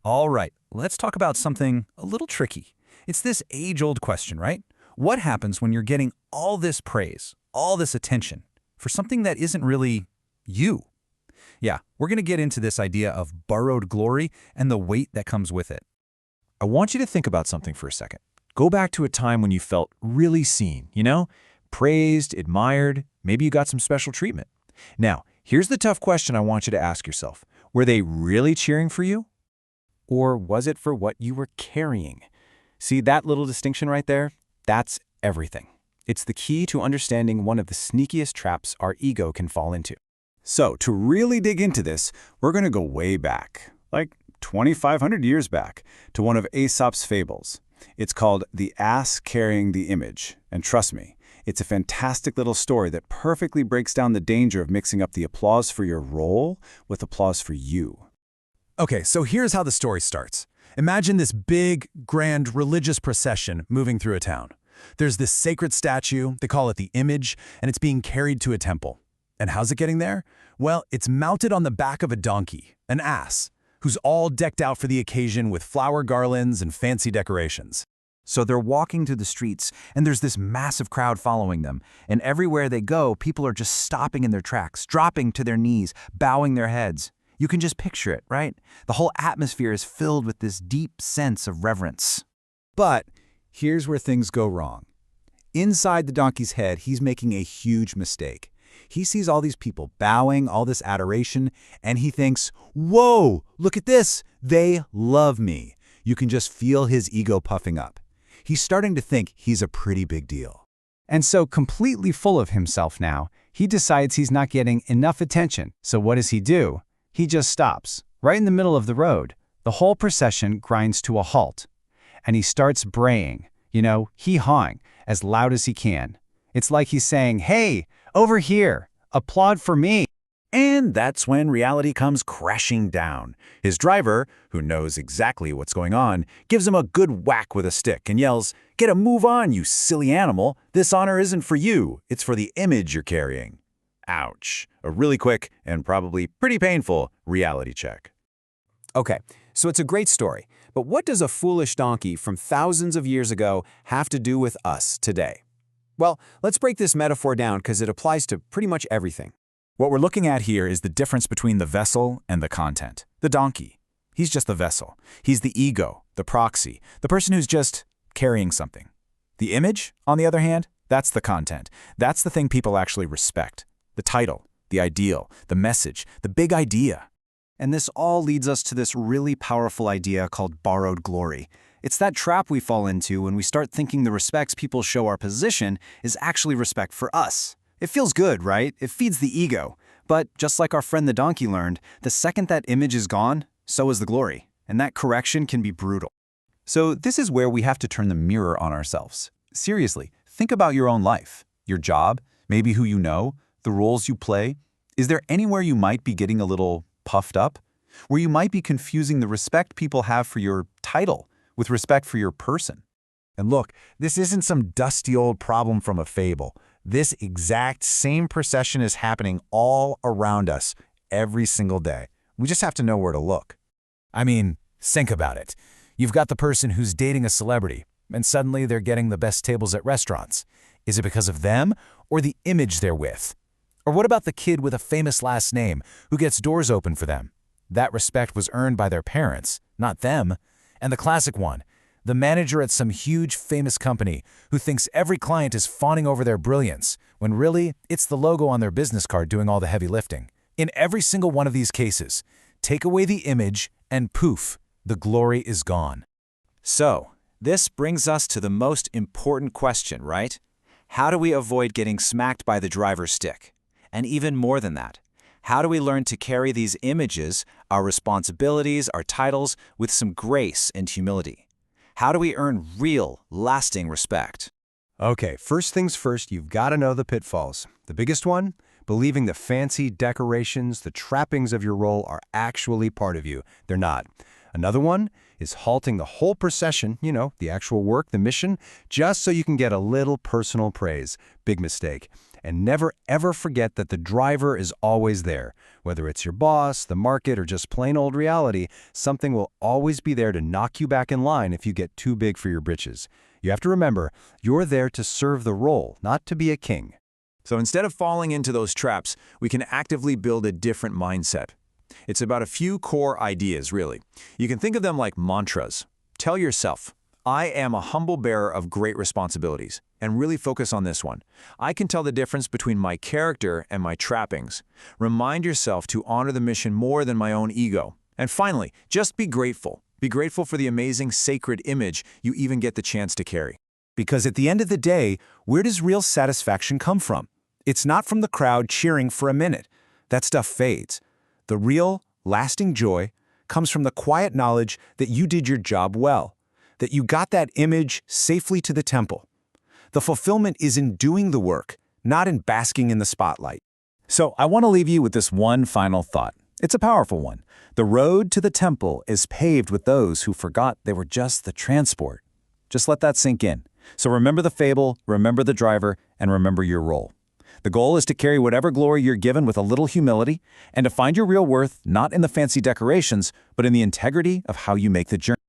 All right, let's talk about something a little tricky. It's this age-old question, right? What happens when you're getting all this praise, all this attention, for something that isn't really you? Yeah, we're going to get into this idea of borrowed glory and the weight that comes with it. I want you to think about something for a second. Go back to a time when you felt really seen, praised, admired, maybe you got some special treatment. Now, here's the tough question I want you to ask yourself. Were they really cheering for you? Or was it for what you were carrying? See that little distinction right there? That's everything. It's the key to understanding one of the sneakiest traps our ego can fall into. So, to really dig into this, we're going to go way back, like 2,500 years back, to one of Aesop's fables. It's called The Ass Carrying the Image, and trust me, it's a fantastic little story that perfectly breaks down the danger of mixing up the applause for your role with applause for you. Okay, so here's how the story starts. Imagine this big, grand religious procession moving through a town. There's this sacred statue, they call it the image, and it's being carried to a temple. And how's it getting there? Well, it's mounted on the back of a donkey, an ass, who's all decked out for the occasion with flower garlands and fancy decorations. So they're walking through the streets, and there's this massive crowd following them. And everywhere they go, people are just stopping in their tracks, dropping to their knees, bowing their heads. You can just picture it, right? The whole atmosphere is filled with this deep sense of reverence. But here's where things go wrong. Inside the donkey's head, he's making a huge mistake. He sees all these people bowing, all this adoration, and he thinks, whoa, look at this, they love me. You can just feel his ego puffing up. He's starting to think he's a pretty big deal. And so, completely full of himself now, he decides he's not getting enough attention. So what does he do? He just stops, right in the middle of the road. The whole procession grinds to a halt. And he starts braying, hee-hawing, as loud as he can. It's like he's saying, hey, over here, applaud for me. And that's when reality comes crashing down. His driver, who knows exactly what's going on, gives him a good whack with a stick and yells, "Get a move on, you silly animal. This honor isn't for you. It's for the image you're carrying." Ouch. A really quick and probably pretty painful reality check. Okay, so it's a great story, but what does a foolish donkey from thousands of years ago have to do with us today? Well, let's break this metaphor down because it applies to pretty much everything. What we're looking at here is the difference between the vessel and the content. The donkey. He's just the vessel. He's the ego, the proxy, the person who's just carrying something. The image, on the other hand, that's the content. That's the thing people actually respect. The title, the ideal, the message, the big idea. And this all leads us to this really powerful idea called borrowed glory. It's that trap we fall into when we start thinking the respects people show our position is actually respect for us. It feels good, right? It feeds the ego. But just like our friend the donkey learned, the second that image is gone, so is the glory. And that correction can be brutal. So this is where we have to turn the mirror on ourselves. Seriously, think about your own life, your job, maybe who you know, the roles you play. Is there anywhere you might be getting a little puffed up? Where you might be confusing the respect people have for your title with respect for your person? And look, this isn't some dusty old problem from a fable. This exact same procession is happening all around us every single day. We just have to know where to look. I mean, think about it. You've got the person who's dating a celebrity, and suddenly they're getting the best tables at restaurants. Is it because of them or the image they're with? Or what about the kid with a famous last name who gets doors open for them? That respect was earned by their parents, not them. And the classic one, the manager at some huge famous company who thinks every client is fawning over their brilliance, when really it's the logo on their business card doing all the heavy lifting. In every single one of these cases, take away the image and poof, the glory is gone. So, this brings us to the most important question, right? How do we avoid getting smacked by the driver's stick? And even more than that, how do we learn to carry these images, our responsibilities, our titles, with some grace and humility? How do we earn real, lasting respect? Okay, first things first, you've got to know the pitfalls. The biggest one? Believing the fancy decorations, the trappings of your role are actually part of you. They're not. Another one is halting the whole procession, the actual work, the mission, just so you can get a little personal praise. Big mistake. And never ever forget that the driver is always there. Whether it's your boss, the market, or just plain old reality, something will always be there to knock you back in line if you get too big for your britches. You have to remember, you're there to serve the role, not to be a king. So instead of falling into those traps, we can actively build a different mindset. It's about a few core ideas, really. You can think of them like mantras. Tell yourself, I am a humble bearer of great responsibilities, and really focus on this one. I can tell the difference between my character and my trappings. Remind yourself to honor the mission more than my own ego. And finally, just be grateful. Be grateful for the amazing sacred image you even get the chance to carry. Because at the end of the day, where does real satisfaction come from? It's not from the crowd cheering for a minute. That stuff fades. The real, lasting joy comes from the quiet knowledge that you did your job well, that you got that image safely to the temple. The fulfillment is in doing the work, not in basking in the spotlight. So I want to leave you with this one final thought. It's a powerful one. The road to the temple is paved with those who forgot they were just the transport. Just let that sink in. So remember the fable, remember the driver, and remember your role. The goal is to carry whatever glory you're given with a little humility, and to find your real worth not in the fancy decorations, but in the integrity of how you make the journey.